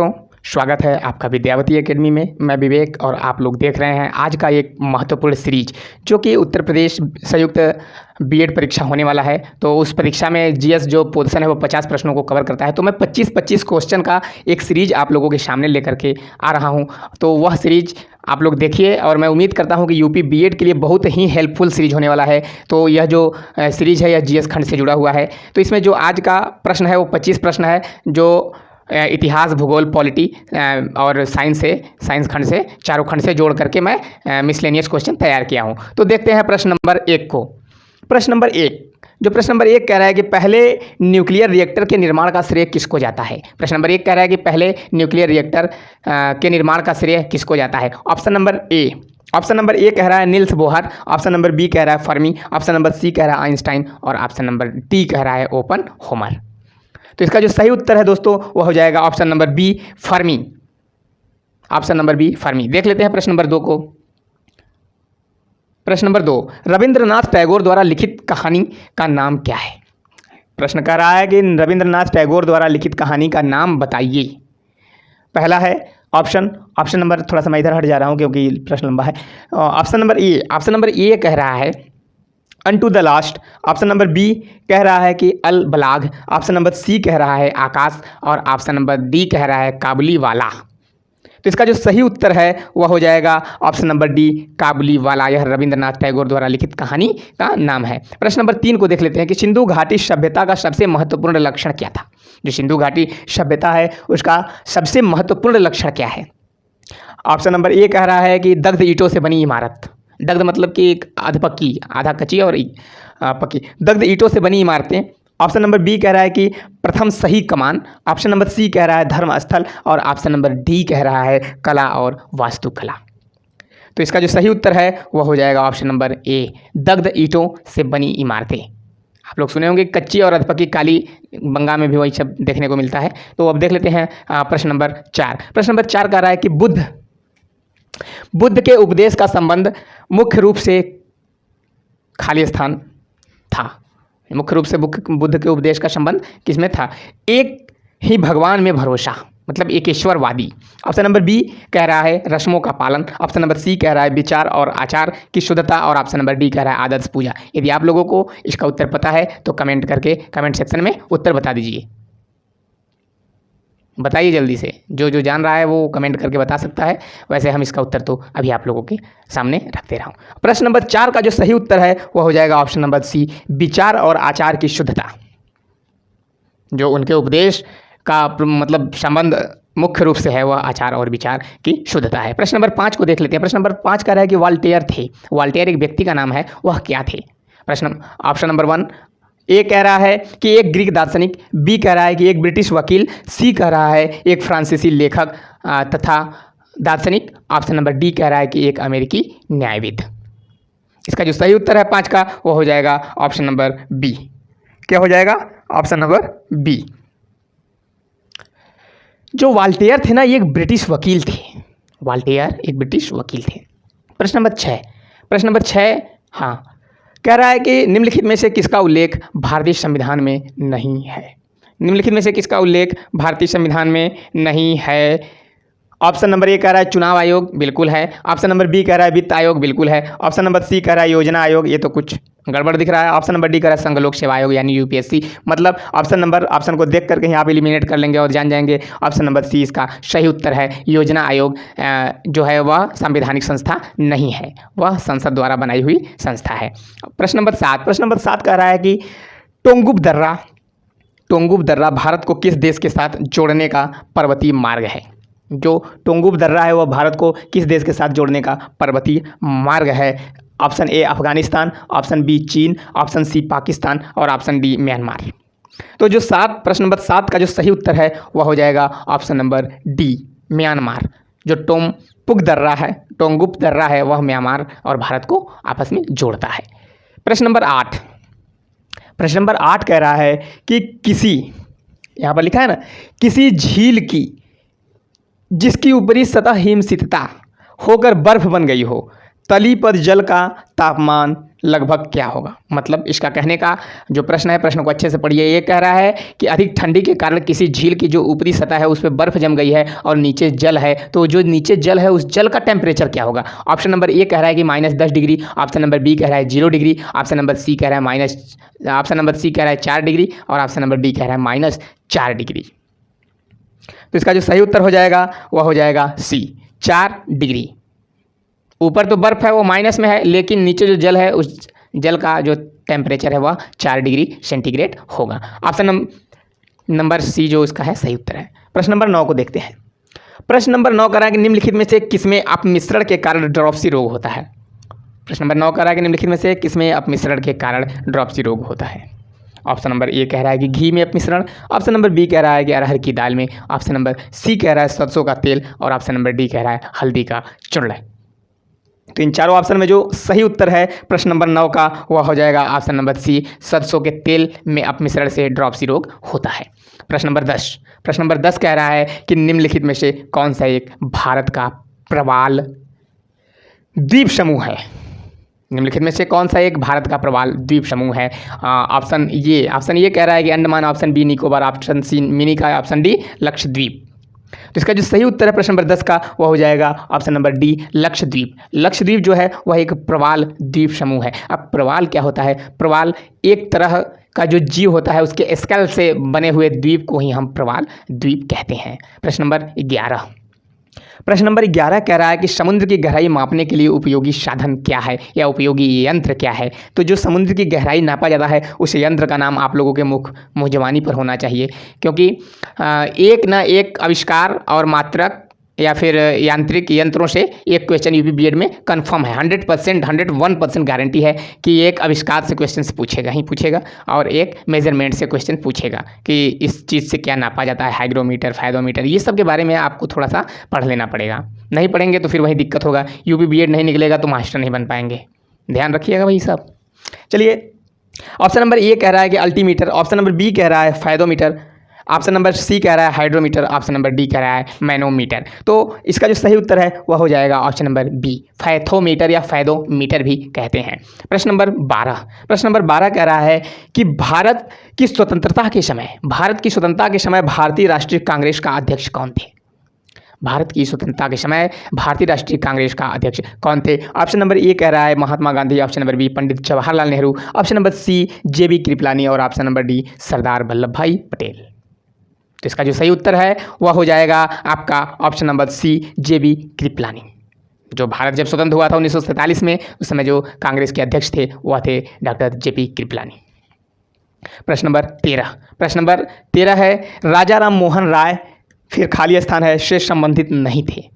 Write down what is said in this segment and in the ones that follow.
दोस्तों, स्वागत है आपका विद्यावती एकेडमी में। मैं विवेक और आप लोग देख रहे हैं आज का एक महत्वपूर्ण सीरीज जो कि उत्तर प्रदेश संयुक्त बीएड परीक्षा होने वाला है। तो उस परीक्षा में जीएस जो पोजीशन है वो 50 प्रश्नों को कवर करता है। तो मैं 25 क्वेश्चन का एक सीरीज आप लोगों के सामने लेकर के आ रहा हूं। तो वह सीरीज आप लोग देखिए और मैं उम्मीद करता हूं कि यूपी बीएड के लिए बहुत ही हेल्पफुल सीरीज होने वाला है। तो यह जो सीरीज है यह जीएस खंड से जुड़ा हुआ है। तो इसमें जो आज का प्रश्न है वो 25 प्रश्न है जो इतिहास, भूगोल, पॉलिटी और साइंस खंड से चारों खंड से जोड़ करके मैं मिसलेनियस क्वेश्चन तैयार किया हूं। तो देखते हैं प्रश्न नंबर 1 को। प्रश्न नंबर 1 कह रहा है कि पहले न्यूक्लियर रिएक्टर के निर्माण का श्रेय किसको जाता है। प्रश्न नंबर 1 कह रहा है कि पहले न्यूक्लियर रिएक्टर के निर्माण का श्रेय किसको जाता है। ऑप्शन नंबर ए कह रहा है Niels Bohr, option number B कह रहा है फर्मी, ऑप्शन नंबर सी कह रहा है आइंस्टाइन और ऑप्शन नंबर डी कह रहा है ओपेनहाइमर। तो इसका जो सही उत्तर है दोस्तों वो हो जाएगा option number B Fermi. Option number B Fermi. देख लेते हैं प्रश्न नंबर 2 को। प्रश्न नंबर 2, रविंद्रनाथ टैगोर द्वारा लिखित कहानी का नाम क्या है। प्रश्न कह रहा है कि रविंद्रनाथ टैगोर द्वारा लिखित कहानी का नाम बताइए। पहला है ऑप्शन नंबर, थोड़ा सा मैं इधर हट जा रहा हूं क्योंकि प्रश्न लंबा है। ऑप्शन नंबर ए कह रहा है unto the last, option number B कह रहा है कि अल बलाग, ऑप्शन नंबर सी कह रहा है आकाश और ऑप्शन नंबर डी कह रहा है काबुली वाला। तो इसका जो सही उत्तर है वह हो जाएगा ऑप्शन नंबर डी काबुली वाला। यह रविंद्रनाथ टैगोर द्वारा लिखित कहानी का नाम है। प्रश्न नंबर 3 को देख लेते हैं कि सिंधु घाटी सभ्यता का सबसे महत्वपूर्ण लक्षण क्या था। जो सिंधु घाटी सभ्यता है उसका सबसे महत्वपूर्ण लक्षण क्या है। ऑप्शन नंबर ए कह रहा है कि दग्ध ईंटों से बनी इमारत। दग्ध मतलब कि एक अधपक्की, आधा कच्ची और पक्की, दग्ध ईंटों से बनी इमारतें। ऑप्शन नंबर बी कह रहा है कि प्रथम सही कमान, ऑप्शन नंबर सी कह रहा है धर्म स्थल और ऑप्शन नंबर डी कह रहा है कला और वास्तुकला। तो इसका जो सही उत्तर है वह हो जाएगा ऑप्शन नंबर ए दग्ध ईंटों से बनी इमारतें। आप लोग सुने होंगे कच्ची और अधपक्की, काली बंगा में भी वही सब देखने को मिलता है। तो अब देख लेते हैं प्रश्न नंबर 4। प्रश्न नंबर 4 कह रहा है कि बुद्ध के उपदेश का संबंध मुख्य रूप से खाली स्थान था। मुख्य रूप से बुद्ध के उपदेश का संबंध किसमें था। एक ही भगवान में भरोसा, मतलब एकेश्वरवादी। ऑप्शन नंबर बी कह रहा है रस्मों का पालन, ऑप्शन नंबर सी कह रहा है विचार और आचार की शुद्धता और ऑप्शन नंबर डी कह रहा है आदर्श पूजा। यदि आप लोगों को इसका उत्तर पता है तो कमेंट करके कमेंट सेक्शन में उत्तर बता दीजिए। बताइए जल्दी से, जो जान रहा है वो कमेंट करके बता सकता है। वैसे हम इसका उत्तर तो अभी आप लोगों के सामने रख दे रहा हूँ। प्रश्न नंबर 4 का जो सही उत्तर है वह हो जाएगा ऑप्शन नंबर सी विचार और आचार की शुद्धता। जो उनके उपदेश का मतलब संबंध मुख्य रूप से है वह आचार और विचार की शुद्धता है। प्रश्न नंबर 5 को देख लेते हैं। प्रश्न नंबर 5 कह रहा है कि वॉल्टेयर थे। वॉल्टेयर एक व्यक्ति का नाम है, वह क्या थे। ऑप्शन नंबर 1 ए कह रहा है कि एक ग्रीक दार्शनिक, बी कह रहा है कि एक ब्रिटिश वकील, सी कह रहा है एक फ्रांसीसी लेखक तथा दार्शनिक, ऑप्शन नंबर डी कह रहा है कि एक अमेरिकी न्यायविद। इसका जो सही उत्तर है 5 का वो हो जाएगा ऑप्शन नंबर बी। क्या हो जाएगा? Option number B. जो वॉल्टेयर थे ना ये एक ब्रिटिश वकील थे। वॉल्टेयर एक ब्रिटिश वकील थे। प्रश्न नंबर 6 हाँ कह रहा है कि निम्नलिखित में से किसका उल्लेख भारतीय संविधान में नहीं है। निम्नलिखित में से किसका उल्लेख भारतीय संविधान में नहीं है। ऑप्शन नंबर ए कह रहा है चुनाव आयोग, बिल्कुल है। ऑप्शन नंबर बी कह रहा है वित्त आयोग, बिल्कुल है। ऑप्शन नंबर सी कह रहा है योजना आयोग, ये तो कुछ गड़बड़ दिख रहा है। ऑप्शन नंबर डी कह रहा है संघ लोक सेवा आयोग यानी यूपीएससी। मतलब ऑप्शन को देख करके आप एलिमिनेट कर लेंगे और जान जाएंगे ऑप्शन नंबर सी इसका सही उत्तर है। योजना आयोग जो है वह संवैधानिक संस्था नहीं है, वह संसद द्वारा बनाई हुई संस्था है। प्रश्न नंबर 7 कह रहा है कि टोंगुब दर्रा भारत को किस देश के साथ जोड़ने का पर्वतीय मार्ग है। जो टोंगुब दर्रा है वह भारत को किस देश के साथ जोड़ने का पर्वतीय मार्ग है। Option A Afghanistan, option B चीन, ऑप्शन सी पाकिस्तान और ऑप्शन डी म्यांमार। तो जो प्रश्न नंबर 7 का जो सही उत्तर है वह हो जाएगा ऑप्शन नंबर डी म्यांमार। जो टोंगुब दर्रा है वह म्यांमार और भारत को आपस में जोड़ता है। प्रश्न नंबर 8 कह रहा है कि किसी, यहाँ पर लिखा है ना, किसी झील की जिसकी ऊपरी सतह हिमशीतता होकर बर्फ बन गई हो तली पर जल का तापमान लगभग क्या होगा। मतलब इसका कहने का जो प्रश्न है, प्रश्न को अच्छे से पढ़िए। ये कह रहा है कि अधिक ठंडी के कारण किसी झील की जो ऊपरी सतह है उस पर बर्फ जम गई है और नीचे जल है, तो जो नीचे जल है उस जल का टेम्परेचर क्या होगा। ऑप्शन नंबर ए कह रहा है कि -10 डिग्री, ऑप्शन नंबर बी कह रहा है 0 डिग्री, ऑप्शन नंबर सी कह रहा है ऑप्शन नंबर सी कह रहा है 4 डिग्री और ऑप्शन नंबर डी कह रहा है -4 डिग्री। तो इसका जो सही उत्तर हो जाएगा वह हो जाएगा सी, 4 डिग्री। ऊपर तो बर्फ है वो माइनस में है, लेकिन नीचे जो जल है उस जल का जो टेम्परेचर है वह 4 डिग्री सेंटीग्रेड होगा। ऑप्शन नंबर सी जो इसका है सही उत्तर है। प्रश्न नंबर 9 को देखते हैं। प्रश्न नंबर 9 कह रहा है कि निम्नलिखित में से किसमें अपमिश्रण के कारण ड्रॉप्सी रोग होता है। प्रश्न नंबर 9 कह रहा है कि निम्नलिखित में से किसमें अपमिश्रण के कारण ड्रॉप्सी रोग होता है। ऑप्शन नंबर ए कह रहा है कि घी में अपमिश्रण, ऑप्शन नंबर बी कह रहा है कि अरहर की दाल में, ऑप्शन नंबर सी कह रहा है सरसों का तेल और ऑप्शन नंबर डी कह रहा है हल्दी का चूर्ण। तो इन चारों ऑप्शन में जो सही उत्तर है प्रश्न नंबर 9 का वह हो जाएगा ऑप्शन नंबर सी, सरसों के तेल में अपमिश्रण से ड्रॉप्सी रोग होता है। प्रश्न नंबर 10 कह रहा है कि निम्नलिखित में से कौन सा एक भारत का प्रवाल द्वीप समूह है। निम्नलिखित में से कौन सा एक भारत का प्रवाल द्वीप समूह है। ऑप्शन ये कह रहा है कि Andaman, option B Nicobar, option C Minicoy, option D Lakshadweep. तो इसका जो सही उत्तर है प्रश्न नंबर 10 का वह हो जाएगा option number D Lakshadweep. Lakshadweep जो है वह एक प्रवाल द्वीप समूह है। अब प्रवाल क्या होता है। प्रवाल एक तरह का जो जीव होता है उसके स्केल से बने हुए द्वीप को ही हम प्रवाल द्वीप कहते हैं। प्रश्न नंबर 11 कह रहा है कि समुद्र की गहराई मापने के लिए उपयोगी साधन क्या है या उपयोगी यंत्र क्या है। तो जो समुद्र की गहराई नापा जाता है उस यंत्र का नाम आप लोगों के मुँह ज़बानी पर होना चाहिए, क्योंकि एक न एक आविष्कार और मात्रक या फिर यांत्रिक यंत्रों से एक क्वेश्चन यूपी बीएड में कंफर्म है। 100% 101% गारंटी है कि एक आविष्कार से क्वेश्चन पूछेगा ही पूछेगा और एक मेजरमेंट से क्वेश्चन पूछेगा कि इस चीज़ से क्या नापा जाता है, हाइग्रोमीटर, फायदोमीटर, ये सब के बारे में आपको थोड़ा सा पढ़ लेना पड़ेगा। नहीं पढ़ेंगे तो फिर वही दिक्कत होगा, यूपी बीएड नहीं निकलेगा तो मास्टर नहीं बन पाएंगे। ध्यान रखिएगा भाई सब। चलिए, ऑप्शन नंबर ए कह रहा है कि अल्टीमीटर, ऑप्शन नंबर बी कह रहा है फायदोमीटर, ऑप्शन नंबर सी कह रहा है हाइड्रोमीटर, ऑप्शन नंबर डी कह रहा है मैनोमीटर। तो इसका जो सही उत्तर है वह हो जाएगा ऑप्शन नंबर बी, फैथोमीटर या फैदोमीटर भी कहते हैं। प्रश्न नंबर 12 कह रहा है कि भारत की स्वतंत्रता के समय भारतीय राष्ट्रीय कांग्रेस का अध्यक्ष कौन थे। भारत की स्वतंत्रता के समय भारतीय राष्ट्रीय कांग्रेस का अध्यक्ष कौन थे। ऑप्शन नंबर ए कह रहा है Mahatma Gandhi, option number B Pandit Jawaharlal Nehru, option number C J B Kripalani और option number D Sardar Vallabh Bhai Patel. तो इसका जो सही उत्तर है वह हो जाएगा आपका option number C J B Kripalani. जो भारत जब स्वतंत्र हुआ था 1947 में, उस समय जो कांग्रेस के अध्यक्ष थे वह थे डॉक्टर जेपी कृपलानी। प्रश्न नंबर 13 है राजा राम मोहन राय, फिर खाली स्थान है, से संबंधित नहीं थे।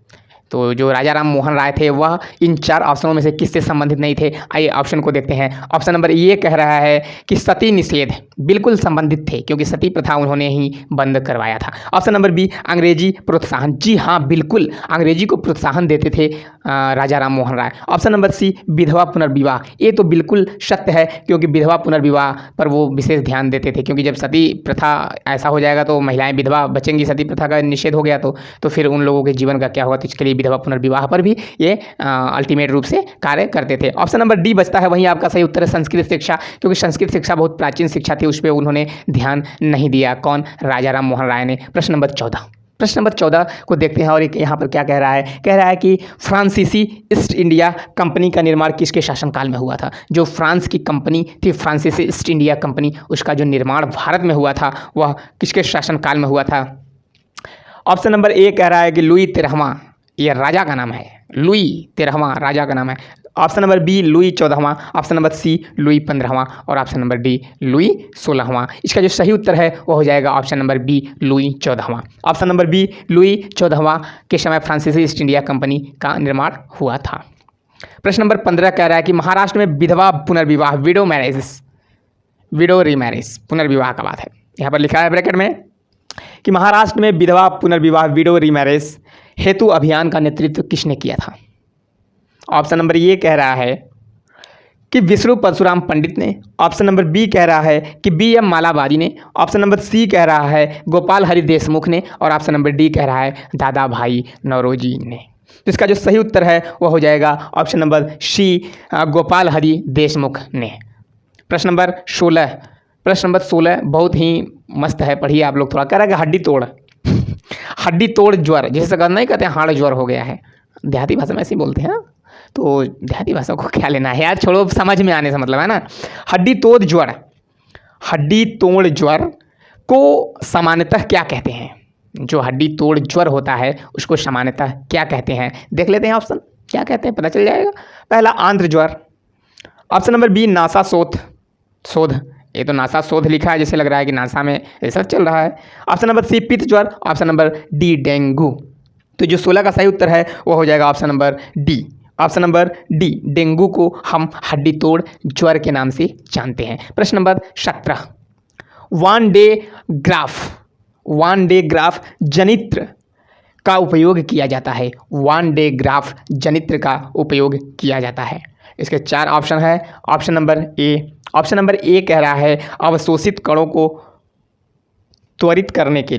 तो जो राजा राम मोहन राय थे वह इन 4 ऑप्शनों में से किससे संबंधित नहीं थे। आइए ऑप्शन को देखते हैं। ऑप्शन नंबर ये कह रहा है कि सती निषेध बिल्कुल संबंधित थे, क्योंकि सती प्रथा उन्होंने ही बंद करवाया था। ऑप्शन नंबर बी अंग्रेजी प्रोत्साहन, जी हाँ बिल्कुल अंग्रेजी को प्रोत्साहन देते थे राजा राम मोहन राय। ऑप्शन नंबर सी विधवा पुनर्विवाह, ये तो बिल्कुल सत्य है, क्योंकि विधवा पुनर्विवाह पर वो विशेष ध्यान देते थे, क्योंकि जब सती प्रथा ऐसा हो जाएगा तो महिलाएं विधवा बचेंगी, सती प्रथा का निषेध हो गया तो फिर उन लोगों के जीवन का क्या होगा। तो इसके लिए विधवा पुनर्विवाह पर भी ये अल्टीमेट रूप से कार्य करते थे। ऑप्शन नंबर डी बचता है, वहीं आपका सही उत्तर है संस्कृत शिक्षा, क्योंकि संस्कृत शिक्षा बहुत प्राचीन शिक्षा थी, उस पर उन्होंने ध्यान नहीं दिया। कौन? राजा राम मोहन राय ने। प्रश्न नंबर 14 को देखते हैं और एक यहाँ पर क्या कह रहा है कि फ्रांसीसी ईस्ट इंडिया कंपनी का निर्माण किसके शासनकाल में हुआ था। जो फ्रांस की कंपनी थी फ्रांसीसी ईस्ट इंडिया कंपनी, उसका जो निर्माण भारत में हुआ था वह किसके शासनकाल में हुआ था। ऑप्शन नंबर ए कह रहा है कि लुई 13वां, यह राजा का नाम है, लुई 13वां राजा का नाम है। ऑप्शन नंबर बी लुई 14वां, ऑप्शन नंबर सी लुई 15वां और ऑप्शन नंबर डी लुई 16वां। इसका जो सही उत्तर है वो हो जाएगा ऑप्शन नंबर बी लुई 14वां। ऑप्शन नंबर बी लुई 14वां के समय फ्रांसीसी ईस्ट इंडिया कंपनी का निर्माण हुआ था। प्रश्न नंबर 15 कह रहा है कि महाराष्ट्र में विधवा पुनर्विवाह, विडो रीमैरिज पुनर्विवाह का बात है। यहाँ पर लिखा है ब्रैकेट में कि महाराष्ट्र में विधवा पुनर्विवाह विडो रीमैरिज हेतु अभियान का नेतृत्व किसने किया था। ऑप्शन नंबर ये कह रहा है कि विष्णु परशुराम पंडित ने, ऑप्शन नंबर बी कह रहा है कि BM मालाबारी ने, ऑप्शन नंबर सी कह रहा है गोपाल हरि देशमुख ने और ऑप्शन नंबर डी कह रहा है दादा भाई नौरोजी ने। तो इसका जो सही उत्तर है वह हो जाएगा option number C, Gopal Hari Deshmukh ने। प्रश्न नंबर 16 बहुत ही मस्त है, पढ़िए आप लोग थोड़ा। कह रहा है कि हड्डी तोड़ ज्वर, जैसे कहना नहीं कहते हैं हाड़ ज्वर हो गया है, देहाती भाषा में ऐसे ही बोलते हैं ना, तो देहाती भाषा को क्या लेना है यार, छोड़ो, समझ में आने से मतलब है ना। हड्डी तोड़ ज्वर को सामान्यतः क्या कहते हैं? जो हड्डी तोड़ ज्वर होता है उसको सामान्यतः क्या कहते हैं? देख लेते हैं ऑप्शन, क्या कहते हैं पता चल जाएगा। पहला आंध्र ज्वर, ऑप्शन नंबर बी नासा शोध, ये तो नासा शोध लिखा है, जैसे लग रहा है कि नासा में रिसर्च चल रहा है। ऑप्शन नंबर सी पित्त ज्वर, ऑप्शन नंबर डी डेंगू। तो जो 16 का सही उत्तर है वो हो जाएगा option number D, option number D, dengue को हम हड्डी तोड़ ज्वर के नाम से जानते हैं। प्रश्न नंबर 17, वन डे ग्राफ जनित्र का उपयोग किया जाता है। वन डे ग्राफ जनित्र का उपयोग किया जाता है। इसके 4 ऑप्शन है। ऑप्शन नंबर ए कह रहा है अवशोषित कणों को त्वरित करने के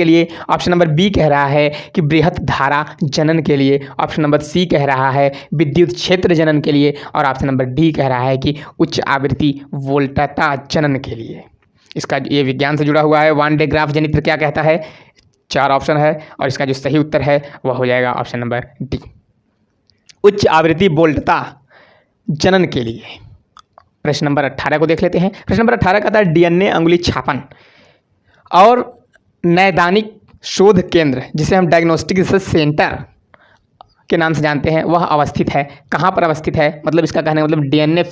लिए। ऑप्शन नंबर बी कह रहा है कि बृहत धारा जनन के लिए। ऑप्शन नंबर सी कह रहा है विद्युत क्षेत्र जनन के लिए। और ऑप्शन नंबर डी कह रहा है कि उच्च आवृत्ति वोल्टता जनन के लिए। इसका ये विज्ञान से जुड़ा हुआ है। वन डे ग्राफ जनित्र क्या कहता है? 4 ऑप्शन है और इसका जो सही उत्तर है वह हो जाएगा ऑप्शन नंबर डी, उच्च आवृत्ति वोल्टता जनन के लिए। प्रश्न नंबर 18 को देख लेते हैं। प्रश्न नंबर 18 कहता है डीएनए अंगुली छापन और नैदानिक शोध केंद्र, जिसे हम डायग्नोस्टिक रिसर्च सेंटर के नाम से जानते हैं, वह अवस्थित है कहाँ पर अवस्थित है? मतलब इसका कहने का मतलब DNA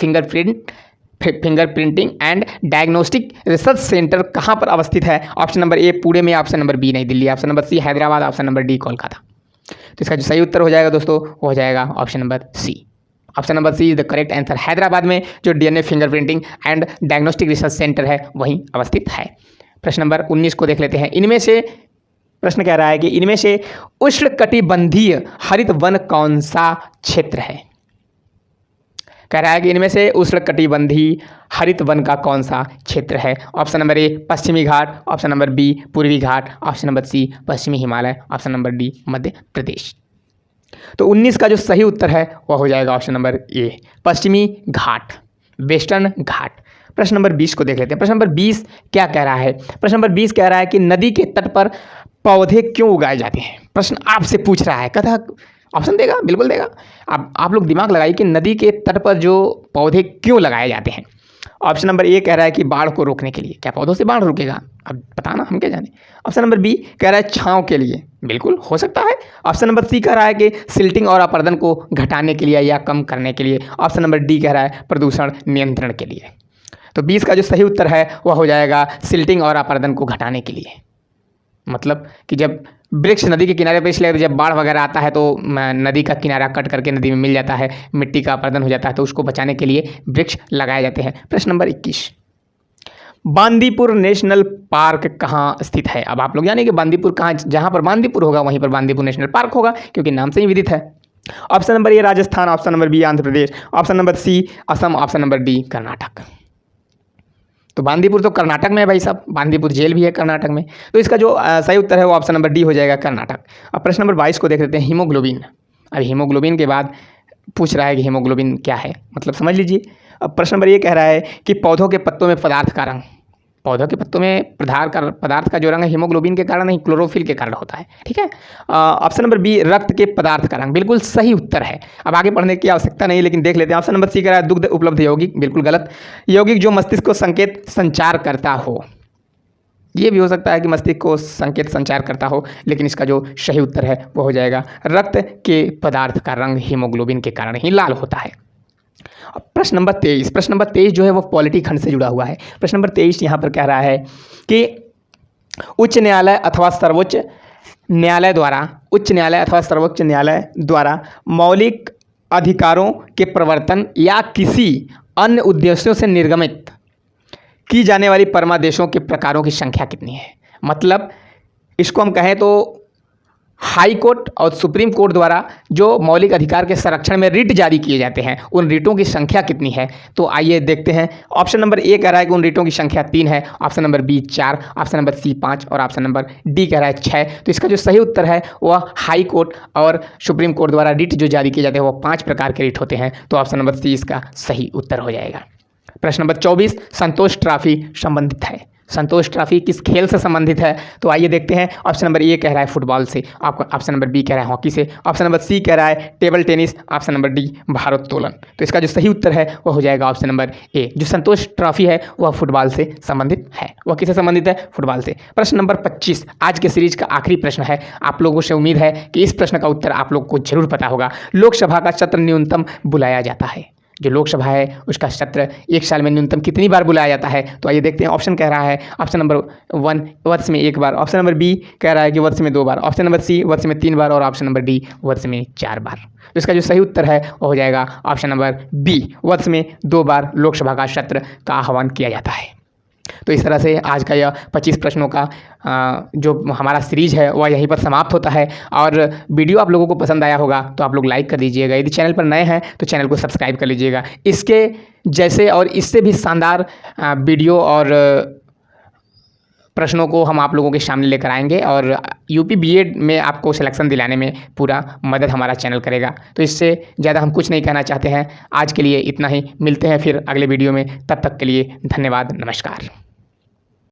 fingerprinting and diagnostic research centre कहाँ पर अवस्थित है? ऑप्शन नंबर ए पुणे में, option number B New Delhi, option number C Hyderabad, option number D Kolkata. तो इसका जो सही उत्तर हो जाएगा दोस्तों वो हो जाएगा option number C. Option number C is the correct answer. Hyderabad में जो DNA fingerprinting and diagnostic research centre है वहीं अवस्थित है। प्रश्न नंबर 19 को देख लेते हैं। इनमें से प्रश्न कह रहा है कि इनमें से उष्णकटिबंधीय हरित वन कौन सा क्षेत्र है? कह रहा है कि इनमें से उष्णकटिबंधीय हरित वन का कौन सा क्षेत्र है? ऑप्शन नंबर ए पश्चिमी घाट, ऑप्शन नंबर बी पूर्वी घाट, ऑप्शन नंबर सी पश्चिमी Himalaya, option number D Madhya Pradesh. तो 19 का जो सही उत्तर है वह हो जाएगा ऑप्शन नंबर ए पश्चिमी घाट, वेस्टर्न घाट। प्रश्न नंबर 20 को देख लेते हैं। प्रश्न नंबर 20 क्या कह रहा है? प्रश्न नंबर 20 कह रहा है कि नदी के तट पर पौधे क्यों उगाए जाते हैं? प्रश्न आपसे पूछ रहा है, कहता ऑप्शन देगा, बिल्कुल देगा। आप लोग दिमाग लगाइए कि नदी के तट पर जो पौधे क्यों लगाए जाते हैं। ऑप्शन नंबर ए कह रहा है कि बाढ़ को रोकने के लिए। क्या पौधों से बाढ़ रुकेगा? अब बताना, हम क्या जाने। ऑप्शन नंबर बी कह रहा है छांव के लिए, बिल्कुल हो सकता है। ऑप्शन नंबर सी कह रहा है कि सिल्टिंग और अपरदन को घटाने के लिए या कम करने के लिए। ऑप्शन नंबर डी कह रहा है प्रदूषण नियंत्रण के लिए। तो 20 का जो सही उत्तर है वह हो जाएगा सिल्टिंग और अपरदन को घटाने के लिए। मतलब कि जब वृक्ष नदी के किनारे पर, इसलिए जब बाढ़ वगैरह आता है तो नदी का किनारा कट करके नदी में मिल जाता है, मिट्टी का अपरदन हो जाता है, तो उसको बचाने के लिए वृक्ष लगाए जाते हैं। प्रश्न नंबर 21, बांदीपुर नेशनल पार्क कहाँ स्थित है? अब आप लोग जाने कि बांदीपुर कहाँ, जहाँ पर बांदीपुर होगा वहीं पर बांदीपुर नेशनल पार्क होगा, क्योंकि नाम से ही विदित है। Option number A Rajasthan, option number B Andhra Pradesh, option number C Assam, option number D Karnataka. तो बांदीपुर तो कर्नाटक में है भाई साहब, बांदीपुर जेल भी है कर्नाटक में। तो इसका जो सही उत्तर है वो ऑप्शन नंबर डी हो जाएगा कर्नाटक। अब प्रश्न नंबर 22 को देख लेते हैं। हीमोग्लोबिन, अब हीमोग्लोबिन के बाद पूछ रहा है कि हीमोग्लोबिन क्या है, मतलब समझ लीजिए। अब प्रश्न नंबर ये कह रहा है कि पौधों के पत्तों में पदार्थ का रंग, पौधों के पत्तों में पदार्थ का जो रंग है हीमोग्लोबिन के कारण नहीं, क्लोरोफिल के कारण होता है। ठीक है। ऑप्शन नंबर बी रक्त के पदार्थ का रंग, बिल्कुल सही उत्तर है। अब आगे पढ़ने की आवश्यकता नहीं, लेकिन देख लेते हैं। ऑप्शन नंबर सी कह रहा है दुग्ध उपलब्ध यौगिक, बिल्कुल गलत। यौगिक जो मस्तिष्क को संकेत संचार करता हो, ये भी हो सकता है कि मस्तिष्क को संकेत संचार करता हो, लेकिन इसका जो सही उत्तर है वो हो जाएगा रक्त के पदार्थ का रंग हीमोग्लोबिन के कारण ही लाल होता है। प्रश्न नंबर 23 जो है वो पॉलिटी खंड से जुड़ा हुआ है। प्रश्न नंबर 23 यहाँ पर कह रहा है कि उच्च न्यायालय अथवा सर्वोच्च न्यायालय द्वारा मौलिक अधिकारों के प्रवर्तन या किसी अन्य उद्देश्यों से निर्गमित की जाने वाली परमादेशों के प्रकारों की संख्या कितनी है? मतलब इसको हम कहें तो हाई कोर्ट और सुप्रीम कोर्ट द्वारा जो मौलिक अधिकार के संरक्षण में रिट जारी किए जाते हैं उन रिटों की संख्या कितनी है? तो आइए देखते हैं। ऑप्शन नंबर ए कह रहा है कि उन रिटों की संख्या 3 है, option number B 4, option number C 5 और ऑप्शन नंबर डी कह रहा है 6। तो इसका जो सही उत्तर है वह हाई कोर्ट और सुप्रीम कोर्ट द्वारा रिट जो जारी किए जाते हैं वो 5 प्रकार के रिट होते हैं। तो ऑप्शन नंबर सी इसका सही उत्तर हो जाएगा। प्रश्न नंबर 24, संतोष ट्रॉफी संबंधित है। संतोष ट्रॉफी किस खेल से संबंधित है? तो आइए देखते हैं। ऑप्शन नंबर ए कह रहा है फुटबॉल से, ऑप्शन नंबर बी कह रहा है हॉकी से, ऑप्शन नंबर सी कह रहा है table tennis, option number D भारोत्तोलन। तो इसका जो सही उत्तर है वह हो जाएगा ऑप्शन नंबर ए। जो संतोष ट्रॉफी है वह फुटबॉल से संबंधित है। वह किससे संबंधित है? फुटबॉल से। प्रश्न नंबर 25 आज के सीरीज का आखिरी प्रश्न है। आप लोगों से उम्मीद है कि इस प्रश्न का उत्तर आप लोग को जरूर पता होगा। लोकसभा का सत्र न्यूनतम बुलाया जाता है। जो लोकसभा है उसका सत्र एक साल में न्यूनतम कितनी बार बुलाया जाता है? तो आइए देखते हैं। ऑप्शन कह रहा है ऑप्शन नंबर 1 वर्ष में 1 बार, ऑप्शन नंबर बी कह रहा है कि वर्ष में 2 बार, ऑप्शन नंबर सी वर्ष में 3 बार और ऑप्शन नंबर डी वर्ष में 4 बार। तो इसका जो सही उत्तर है वो हो जाएगा ऑप्शन नंबर बी, वर्ष में 2 बार लोकसभा का सत्र का आह्वान किया जाता है। तो इस तरह से आज का यह 25 प्रश्नों का जो हमारा सीरीज है वह यहीं पर समाप्त होता है। और वीडियो आप लोगों को पसंद आया होगा तो आप लोग लाइक कर दीजिएगा। यदि चैनल पर नए हैं तो चैनल को सब्सक्राइब कर लीजिएगा। इसके जैसे और इससे भी शानदार वीडियो और प्रश्नों को हम आप लोगों के सामने लेकर आएंगे और यूपी बीएड में आपको सिलेक्शन दिलाने में पूरा मदद हमारा चैनल करेगा। तो इससे ज़्यादा हम कुछ नहीं कहना चाहते हैं। आज के लिए इतना ही, मिलते हैं फिर अगले वीडियो में। तब तक के लिए धन्यवाद, नमस्कार।